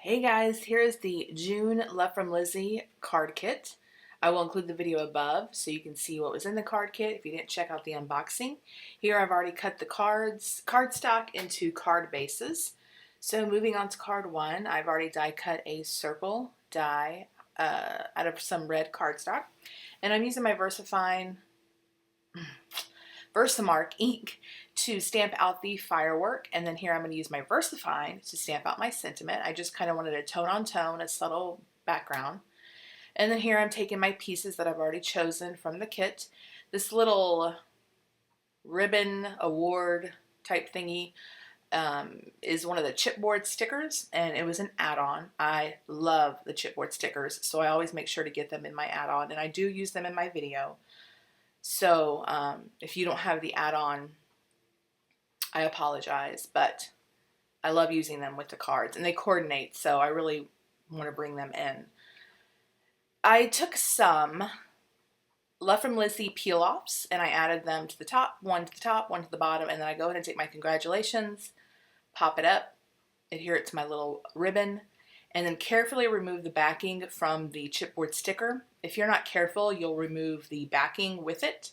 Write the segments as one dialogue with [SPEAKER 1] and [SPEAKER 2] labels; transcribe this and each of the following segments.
[SPEAKER 1] Hey guys, here is the June Love From Lizi card kit. I will include the video above so you can see what was in the card kit if you didn't check out the unboxing. Here I've already cut the cardstock into card bases. So moving on to card one, I've already die cut a circle die out of some red cardstock. And I'm using my Versamark ink to stamp out the firework, and then here I'm going to use my VersaFine to stamp out my sentiment. I just kind of wanted a tone on tone, a subtle background. And then here I'm taking my pieces that I've already chosen from the kit. This little ribbon award type thingy is one of the chipboard stickers, and it was an add-on. I love the chipboard stickers, so I always make sure to get them in my add-on, and I do use them in my video. So if you don't have the add-on, I apologize, but I love using them with the cards, and they coordinate, so I really want to bring them in. I took some Love From Lizi peel-offs, and I added them to the top, one to the top, one to the bottom, and then I go ahead and take my congratulations, pop it up, adhere it to my little ribbon, and then carefully remove the backing from the chipboard sticker. If you're not careful, you'll remove the backing with it.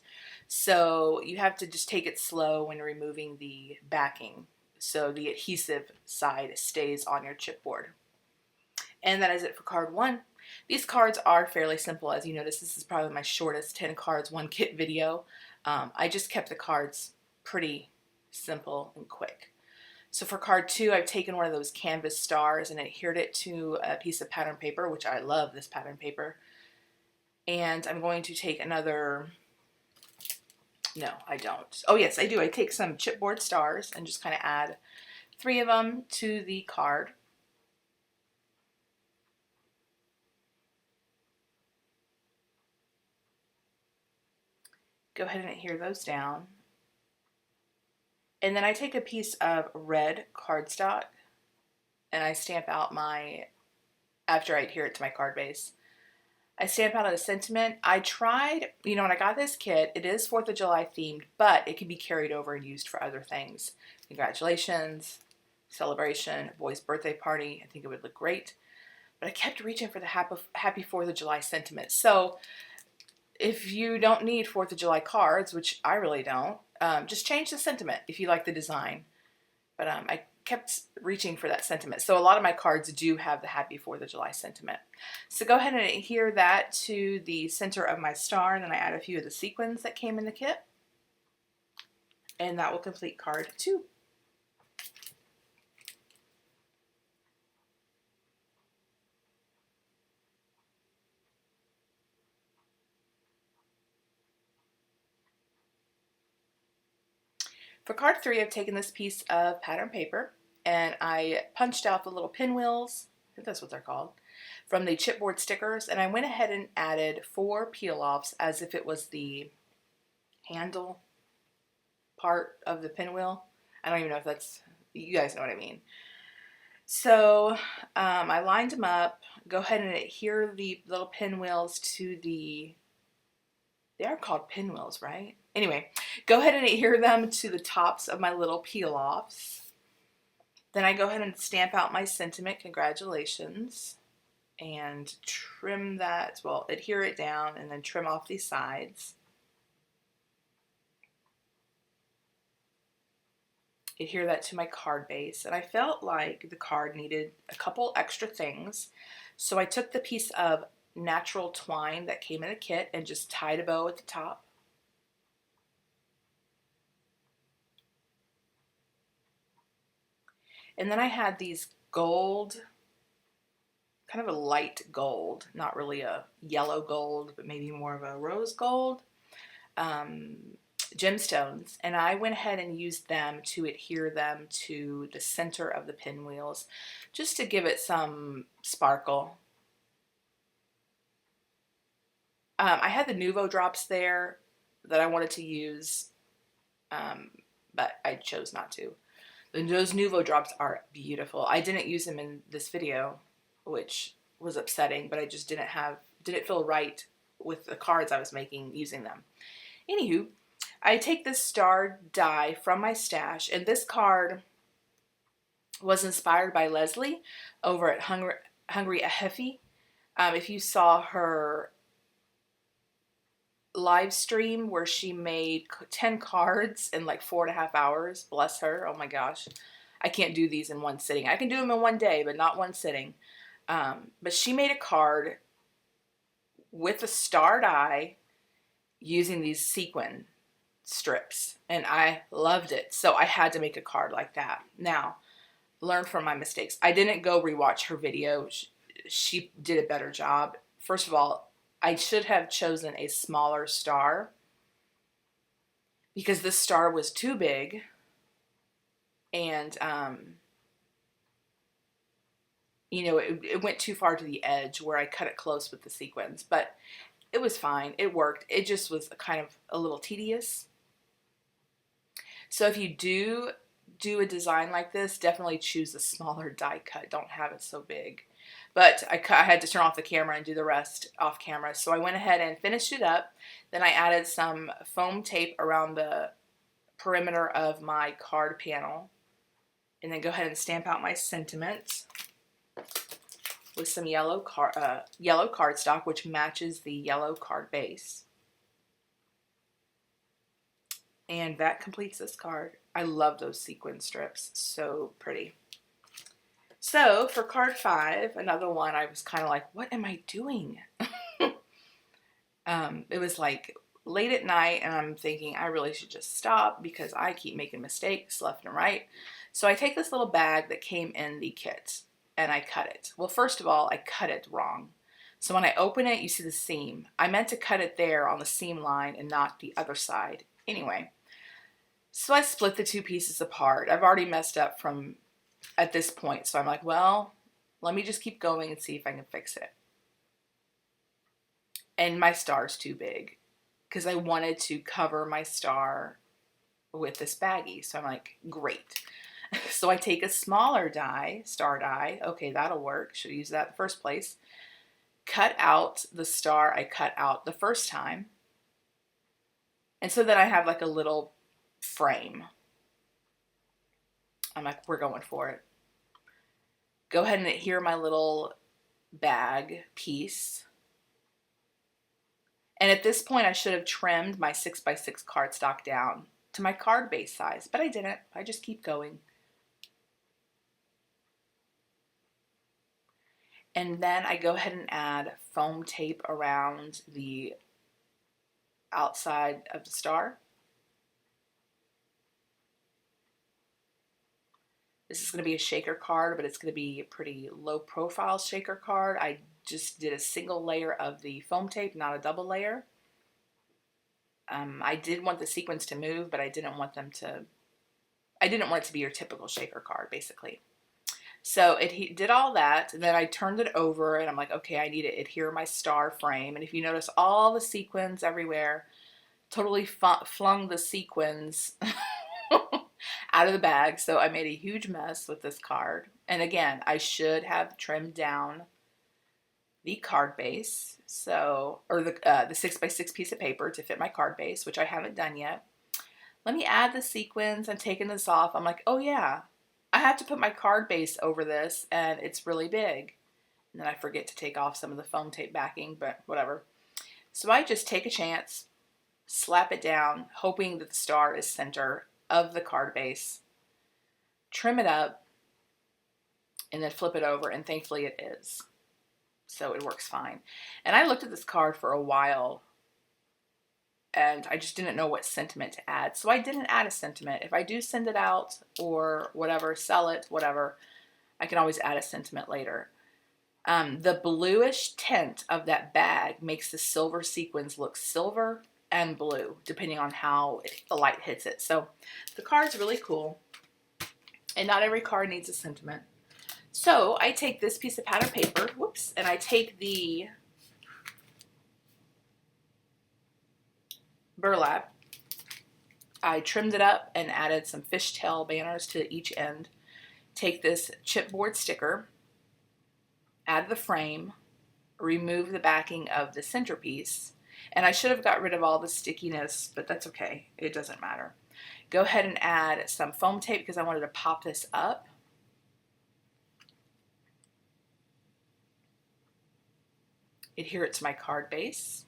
[SPEAKER 1] So you have to just take it slow when removing the backing so the adhesive side stays on your chipboard. And that is it for card one. These cards are fairly simple. As you notice, this is probably my shortest 10 cards, one kit video. I just kept the cards pretty simple and quick. So for card two, I've taken one of those canvas stars and adhered it to a piece of pattern paper, which I love this pattern paper. And I'm going to take another, no, I don't. Oh yes, I do. I take some chipboard stars and just kind of add 3 of them to the card. Go ahead and adhere those down. And then I take a piece of red cardstock and I stamp out after I adhere it to my card base, I stamp out a sentiment. I tried, when I got this kit, it is 4th of July themed, but it can be carried over and used for other things. Congratulations, celebration, boy's birthday party. I think it would look great. But I kept reaching for the happy 4th of July sentiment. So if you don't need 4th of July cards, which I really don't, just change the sentiment if you like the design. But I kept reaching for that sentiment. So a lot of my cards do have the happy 4th of July sentiment. So go ahead and adhere that to the center of my star, and then I add a few of the sequins that came in the kit. And that will complete card two. For card three, I've taken this piece of pattern paper and I punched out the little pinwheels, I think that's what they're called, from the chipboard stickers, and I went ahead and added 4 peel-offs as if it was the handle part of the pinwheel. I don't even know if that's, you guys know what I mean. So I lined them up, go ahead and adhere the little pinwheels to they are called pinwheels, right? Anyway, go ahead and adhere them to the tops of my little peel-offs. Then I go ahead and stamp out my sentiment, congratulations, and trim that, well, adhere it down and then trim off these sides. Adhere that to my card base, and I felt like the card needed a couple extra things. So I took the piece of natural twine that came in a kit and just tied a bow at the top. And then I had these gold, kind of a light gold, not really a yellow gold, but maybe more of a rose gold, gemstones. And I went ahead and used them to adhere them to the center of the pinwheels, just to give it some sparkle. I had the Nuvo drops there that I wanted to use, but I chose not to. Those Nuvo drops are beautiful. I didn't use them in this video, which was upsetting, but I just didn't feel right with the cards I was making using them. Anywho, I take this star die from my stash, and this card was inspired by Leslie over at Hungry Ahefi. If you saw her live stream where she made 10 cards in like 4.5 hours, bless her. Oh my gosh. I can't do these in one sitting. I can do them in one day, but not one sitting. But she made a card with a star die using these sequin strips, and I loved it. So I had to make a card like that. Now, learn from my mistakes. I didn't go rewatch her video. She did a better job. First of all, I should have chosen a smaller star because this star was too big, and you know, it went too far to the edge where I cut it close with the sequins, but it was fine. It worked. It just was kind of a little tedious. So if you do a design like this, definitely choose a smaller die cut. Don't have it so big. But I had to turn off the camera and do the rest off camera. So I went ahead and finished it up. Then I added some foam tape around the perimeter of my card panel. And then go ahead and stamp out my sentiments with some yellow cardstock, which matches the yellow card base. And that completes this card. I love those sequin strips. So pretty. So for card 5, another one, I was kind of like, what am I doing? It was like late at night, and I'm thinking I really should just stop because I keep making mistakes left and right. So I take this little bag that came in the kit and I cut it. Well, first of all, I cut it wrong. So when I open it, you see the seam. I meant to cut it there on the seam line and not the other side. Anyway, so I split the two pieces apart. I've already messed up from at this point. So I'm like, well, let me just keep going and see if I can fix it. And my star's too big because I wanted to cover my star with this baggie. So I'm like, great. So I take a smaller die, star die. Okay, that'll work. Should have used that in the first place. Cut out the star I cut out the first time. And so then I have like a little frame. I'm like, we're going for it. Go ahead and adhere my little bag piece. And at this point, I should have trimmed my 6x6 cardstock down to my card base size, but I didn't. I just keep going. And then I go ahead and add foam tape around the outside of the star. This is going to be a shaker card, but it's going to be a pretty low profile shaker card. I just did a single layer of the foam tape, not a double layer. I did want the sequins to move, but I didn't want it to be your typical shaker card, basically. So it did all that, and then I turned it over, and I'm like, okay, I need to adhere my star frame. And if you notice, all the sequins everywhere, totally flung the sequins out of the bag. So I made a huge mess with this card. And again, I should have trimmed down the card base, or the 6x6 piece of paper to fit my card base, which I haven't done yet. Let me add the sequins. I'm taking this off. I'm like, oh yeah, I have to put my card base over this, and it's really big. And then I forget to take off some of the foam tape backing, but whatever. So I just take a chance, slap it down, hoping that the star is center of the card base, trim it up, and then flip it over, and thankfully it is. So it works fine. And I looked at this card for a while, and I just didn't know what sentiment to add. So I didn't add a sentiment. If I do send it out or whatever, sell it, whatever, I can always add a sentiment later. The bluish tint of that bag makes the silver sequins look silver and blue, depending on how the light hits it. So the card's really cool, and not every card needs a sentiment. So I take this piece of pattern paper, and I take the burlap. I trimmed it up and added some fishtail banners to each end. Take this chipboard sticker, add the frame, remove the backing of the centerpiece, and I should have got rid of all the stickiness, but that's okay. It doesn't matter. Go ahead and add some foam tape because I wanted to pop this up. adhere it to my card base.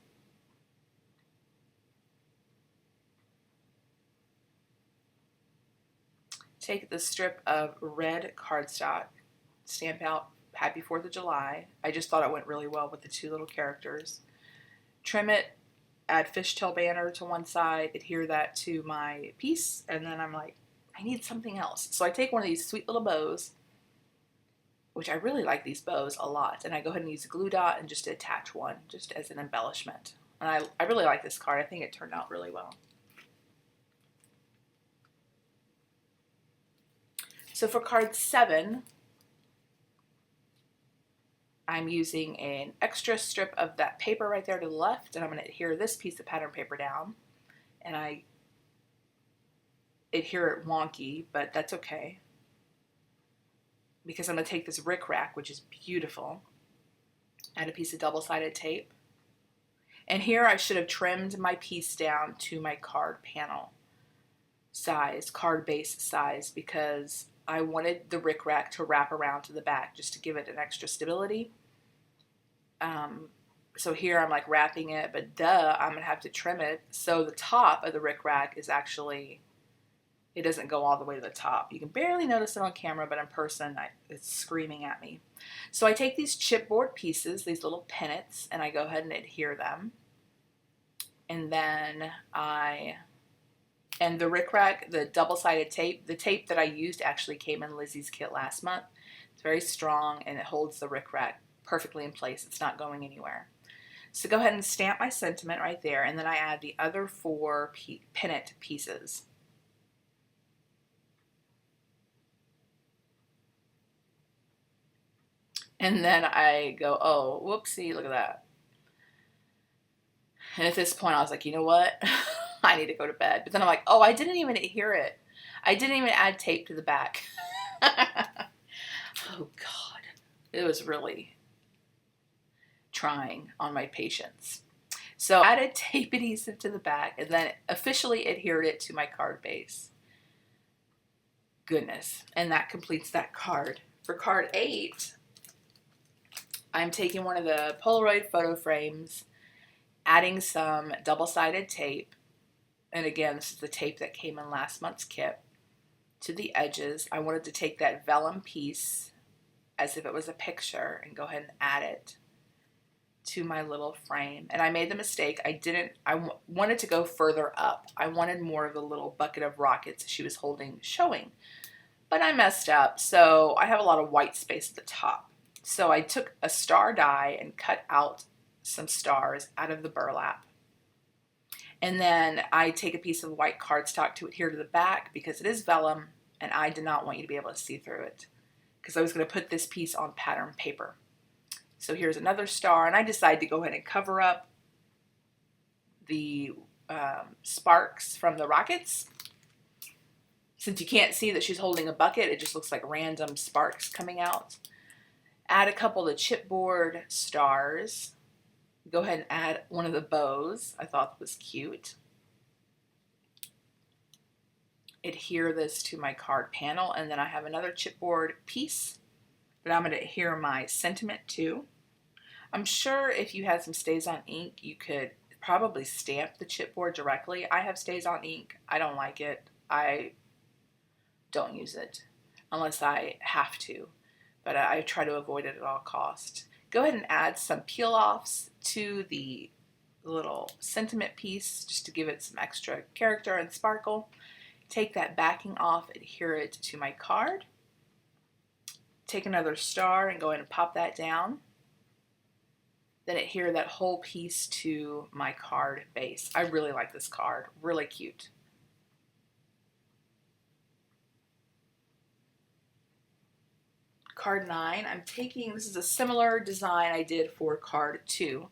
[SPEAKER 1] Take the strip of red cardstock, stamp out Happy 4th of July. I just thought it went really well with the two little characters. Trim it, add fishtail banner to one side, adhere that to my piece, and then I'm like, I need something else. So I take one of these sweet little bows, which I really like these bows a lot, and I go ahead and use a glue dot and just attach one, just as an embellishment. And I really like this card. I think it turned out really well. So for card 7, I'm using an extra strip of that paper right there to the left, and I'm going to adhere this piece of pattern paper down. And I adhere it wonky, but that's okay, because I'm going to take this rickrack, which is beautiful, add a piece of double-sided tape. And here I should have trimmed my piece down to my card panel size, card base size, because I wanted the rickrack to wrap around to the back just to give it an extra stability. So here I'm like wrapping it, but I'm going to have to trim it. So the top of the rickrack is actually, it doesn't go all the way to the top. You can barely notice it on camera, but in person, it's screaming at me. So I take these chipboard pieces, these little pennants, and I go ahead and adhere them. And then and the rickrack, the double-sided tape, the tape that I used actually came in Lizzie's kit last month. It's very strong and it holds the rickrack perfectly in place. It's not going anywhere. So go ahead and stamp my sentiment right there, and then I add the other 4 pennant pieces. And then I go, oh, whoopsie, look at that. And at this point I was like, you know what? I need to go to bed. But then I'm like, oh, I didn't even adhere it. I didn't even add tape to the back. Oh, God. It was really trying on my patience. So I added tape adhesive to the back and then officially adhered it to my card base. Goodness. And that completes that card. For card 8, I'm taking one of the Polaroid photo frames, adding some double-sided tape. And again, this is the tape that came in last month's kit. To the edges, I wanted to take that vellum piece as if it was a picture and go ahead and add it to my little frame. And I made the mistake. I wanted to go further up. I wanted more of the little bucket of rockets she was holding showing. But I messed up, so I have a lot of white space at the top. So I took a star die and cut out some stars out of the burlap. And then I take a piece of white cardstock to adhere to the back because it is vellum and I did not want you to be able to see through it because I was going to put this piece on pattern paper. So here's another star, and I decided to go ahead and cover up the sparks from the rockets. Since you can't see that she's holding a bucket, it just looks like random sparks coming out. Add a couple of chipboard stars. Go ahead and add one of the bows. I thought was cute. Adhere this to my card panel, and then I have another chipboard piece that I'm going to adhere my sentiment to. I'm sure if you had some Stays on ink, you could probably stamp the chipboard directly. I have Stays on ink. I don't like it. I don't use it unless I have to, but I try to avoid it at all costs. Go ahead and add some peel-offs to the little sentiment piece just to give it some extra character and sparkle. Take that backing off, adhere it to my card. Take another star and go ahead and pop that down. Then adhere that whole piece to my card base. I really like this card, really cute. Card 9, I'm taking, this is a similar design I did for card 2,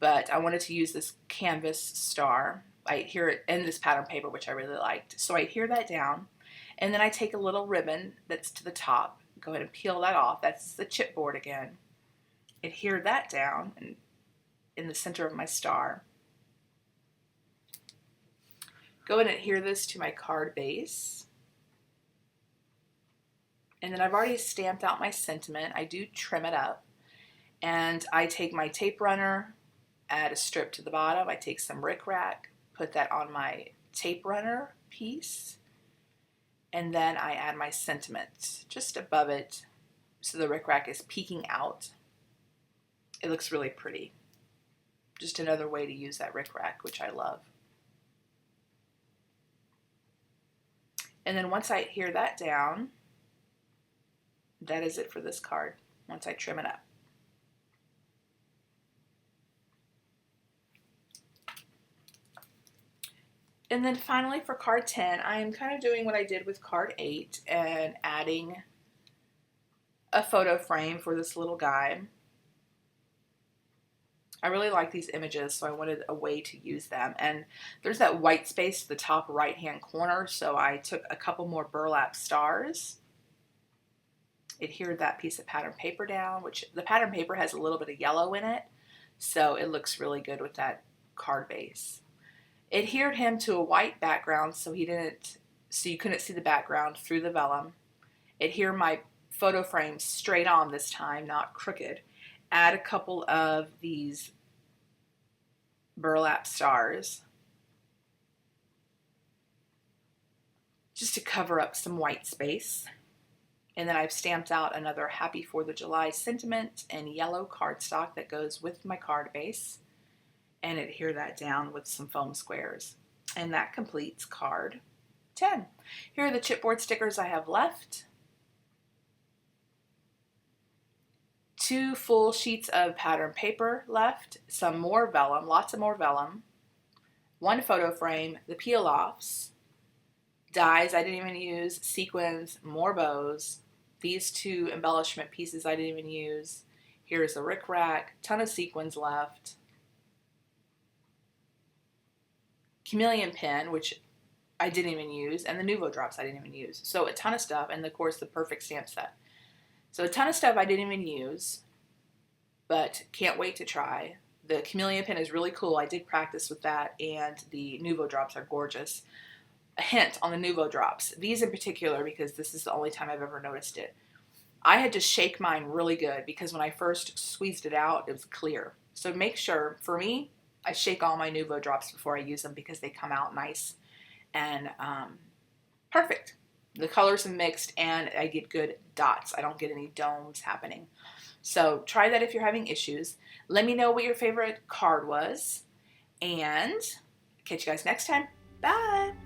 [SPEAKER 1] but I wanted to use this canvas star. I adhere it in this pattern paper, which I really liked. So I adhere that down, and then I take a little ribbon that's to the top, go ahead and peel that off. That's the chipboard again. Adhere that down in the center of my star. Go ahead and adhere this to my card base. And then I've already stamped out my sentiment. I do trim it up. And I take my tape runner, add a strip to the bottom. I take some rickrack, put that on my tape runner piece, and then I add my sentiment just above it so the rickrack is peeking out. It looks really pretty. Just another way to use that rickrack, which I love. And then once I adhere that down, that is it for this card, once I trim it up. And then finally for card 10, I am kind of doing what I did with card 8 and adding a photo frame for this little guy. I really like these images, so I wanted a way to use them. And there's that white space at the top right-hand corner, so I took a couple more burlap stars, adhered that piece of pattern paper down, which the pattern paper has a little bit of yellow in it, so it looks really good with that card base. Adhered him to a white background so you couldn't see the background through the vellum. Adhere my photo frame straight on this time, not crooked. Add a couple of these burlap stars just to cover up some white space. And then I've stamped out another Happy 4th of July sentiment and yellow cardstock that goes with my card base, and adhere that down with some foam squares. And that completes card 10. Here are the chipboard stickers I have left. 2 full sheets of pattern paper left, some more vellum, lots of more vellum, 1 photo frame, the peel-offs, dies I didn't even use, sequins, more bows, these 2 embellishment pieces I didn't even use. Here's a rickrack, ton of sequins left, chameleon pin, which I didn't even use, and the Nuvo drops I didn't even use. So a ton of stuff, and of course the perfect stamp set. So a ton of stuff I didn't even use, but can't wait to try. The chameleon pin is really cool. I did practice with that, and the Nuvo drops are gorgeous. A hint on the Nuvo drops. These in particular, because this is the only time I've ever noticed it. I had to shake mine really good because when I first squeezed it out, it was clear. So make sure, for me, I shake all my Nuvo drops before I use them because they come out nice and perfect. The colors are mixed and I get good dots. I don't get any domes happening. So try that if you're having issues. Let me know what your favorite card was, and catch you guys next time. Bye!